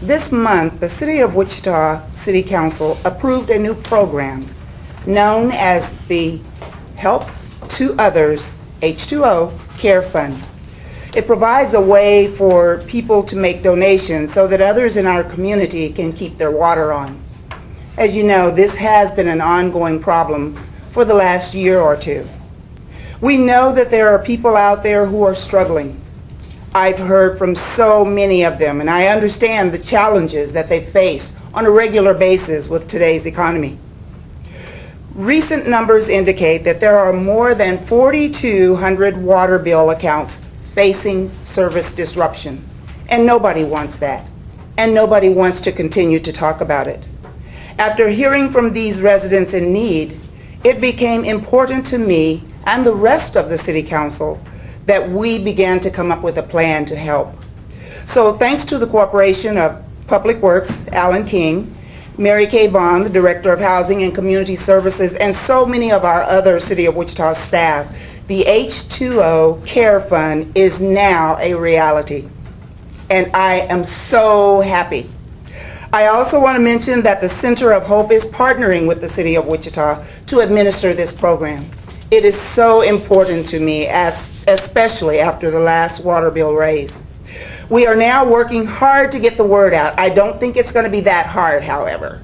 This month, the City of Wichita City Council approved a new program known as the Help to Others H20 Care Fund. It provides a way for people to make donations so that others in our community can keep their water on. As you know, this has been an ongoing problem for the last year or two. We know that there are people out there who are struggling. I've heard from so many of them, and I understand the challenges that they face on a regular basis with today's economy. Recent numbers indicate that there are more than 4,200 water bill accounts facing service disruption, and nobody wants that, and nobody wants to continue to talk about it. After hearing from these residents in need, it became important to me and the rest of the City Council that we began to come up with a plan to help. So thanks to the cooperation of Public Works, Alan King, Mary Kay Vaughn, the Director of Housing and Community Services, and so many of our other City of Wichita staff, the H20 Care Fund is now a reality. And I am so happy. I also want to mention that the Center of Hope is partnering with the City of Wichita to administer this program. It is so important to me, especially after the last water bill raise. We are now working hard to get the word out. I don't think it's going to be that hard, however.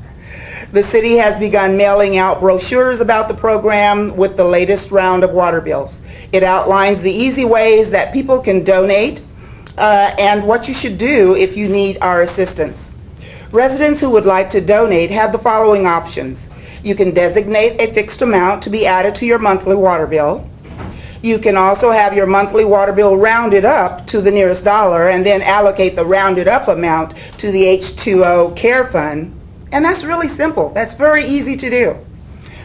The city has begun mailing out brochures about the program with the latest round of water bills. It outlines the easy ways that people can donate and what you should do if you need our assistance. Residents who would like to donate have the following options. You can designate a fixed amount to be added to your monthly water bill. You can also have your monthly water bill rounded up to the nearest dollar and then allocate the rounded up amount to the H20 Care Fund. And that's really simple. That's very easy to do.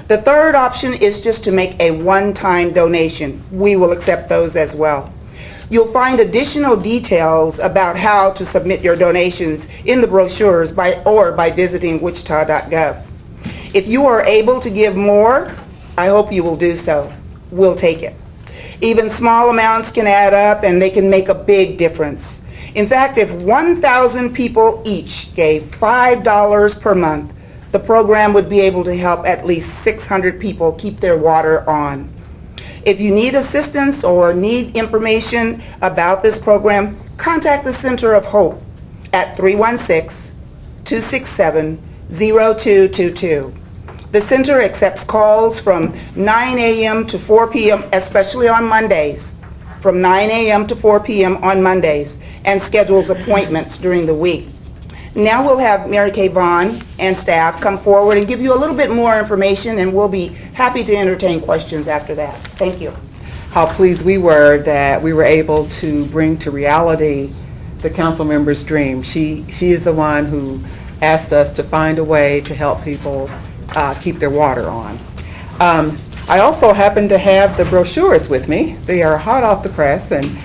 The third option is just to make a one-time donation. We will accept those as well. You'll find additional details about how to submit your donations in the brochures by visiting wichita.gov. If you are able to give more, I hope you will do so. We'll take it. Even small amounts can add up and they can make a big difference. In fact, if 1,000 people each gave $5 per month, the program would be able to help at least 600 people keep their water on. If you need assistance or need information about this program, contact the Center of Hope at 316-267-0222. The center accepts calls from 9 a.m. to 4 p.m., especially on Mondays, from 9 a.m. to 4 p.m. on Mondays, and schedules appointments during the week. Now we'll have Mary Kay Vaughn and staff come forward and give you a little bit more information, and we'll be happy to entertain questions after that. Thank you. How pleased we were that we were able to bring to reality the council member's dream. She is the one who asked us to find a way to help people keep their water on. I also happen to have the brochures with me. They are hot off the press, and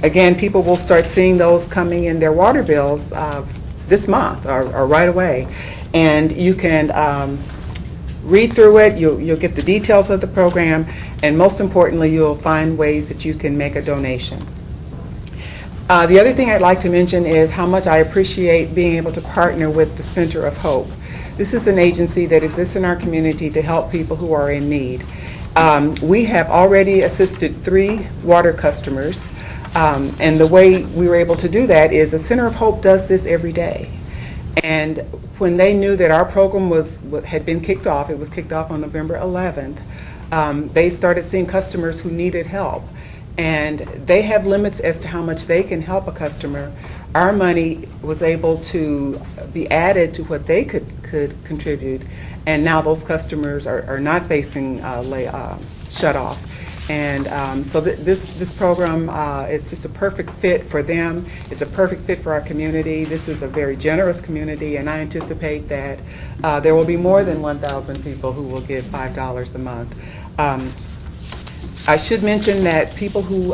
again, people will start seeing those coming in their water bills this month or right away. And you can read through it, you'll get the details of the program, and most importantly, you'll find ways that you can make a donation. The other thing I'd like to mention is how much I appreciate being able to partner with the Center of Hope. This is an agency that exists in our community to help people who are in need. We have already assisted 3 water customers, and the way we were able to do that is the Center of Hope does this every day. And when they knew that our program had been kicked off, it was kicked off on November 11th, they started seeing customers who needed help. And they have limits as to how much they can help a customer. Our money was able to be added to what they could contribute, and now those customers are not facing shut off. And so this program is just a perfect fit for them. It's a perfect fit for our community. This is a very generous community, and I anticipate that there will be more than 1,000 people who will give $5 a month. I should mention that people who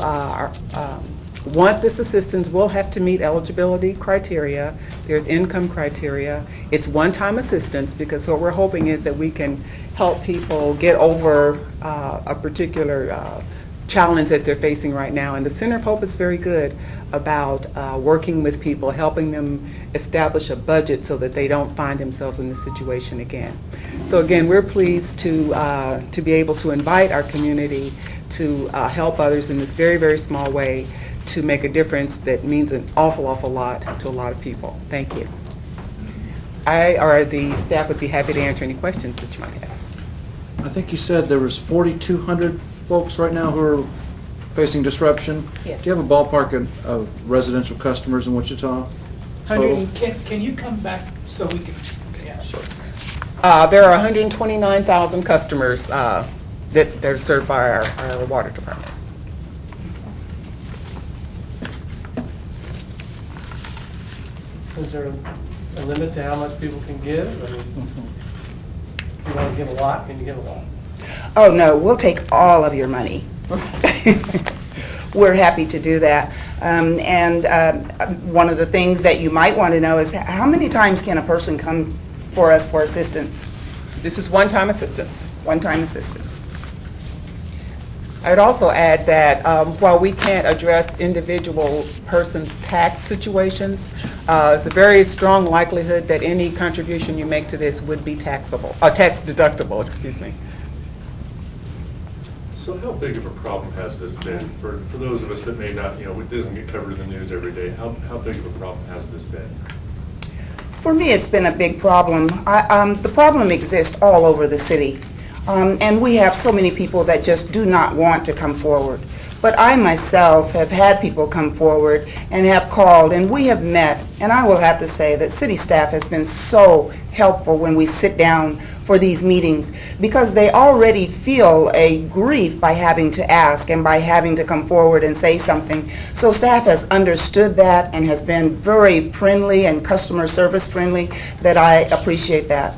want this assistance will have to meet eligibility criteria. There's income criteria. It's one-time assistance, because what we're hoping is that we can help people get over a particular challenge that they're facing right now. And the Center of Hope is very good about working with people, helping them establish a budget so that they don't find themselves in this situation again. So again, we're pleased to be able to invite our community to help others in this very, very small way to make a difference that means an awful, awful lot to a lot of people. Thank you. I or the staff would be happy to answer any questions that you might have. I think you said there was 4,200 folks right now who are facing disruption. Yes. Do you have a ballpark of residential customers in Wichita? Total? Can you come back so we can? Yeah. There are 129,000 customers that are served by our water department. Is there a limit to how much people can give? I mean, if you want to give a lot, can you give a lot? Oh, no, we'll take all of your money. We're happy to do that. One of the things that you might want to know is how many times can a person come for us for assistance? This is one-time assistance. One-time assistance. I'd also add that while we can't address individual persons' tax situations, it's a very strong likelihood that any contribution you make to this would be taxable, tax deductible, excuse me. So how big of a problem has this been for those of us that may not, it doesn't get covered in the news every day? How big of a problem has this been? For me, it's been a big problem. The problem exists all over the city. And we have so many people that just do not want to come forward. But I myself have had people come forward and have called, and we have met, and I will have to say that city staff has been so helpful when we sit down for these meetings, because they already feel a grief by having to ask and by having to come forward and say something. So staff has understood that and has been very friendly and customer service friendly, that I appreciate that.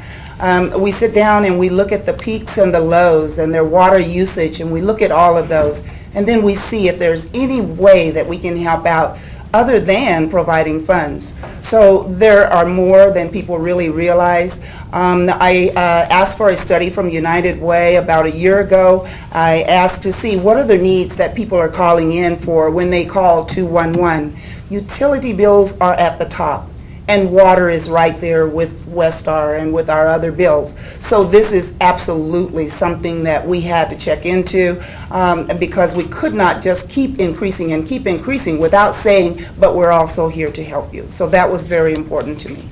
We sit down and we look at the peaks and the lows and their water usage, and we look at all of those, and then we see if there's any way that we can help out other than providing funds. So there are more than people really realize. I asked for a study from United Way about a year ago. I asked to see what are the needs that people are calling in for when they call 211. Utility bills are at the top, and water is right there with Westar and with our other bills. So this is absolutely something that we had to check into, because we could not just keep increasing and keep increasing without saying, but we're also here to help you. So that was very important to me.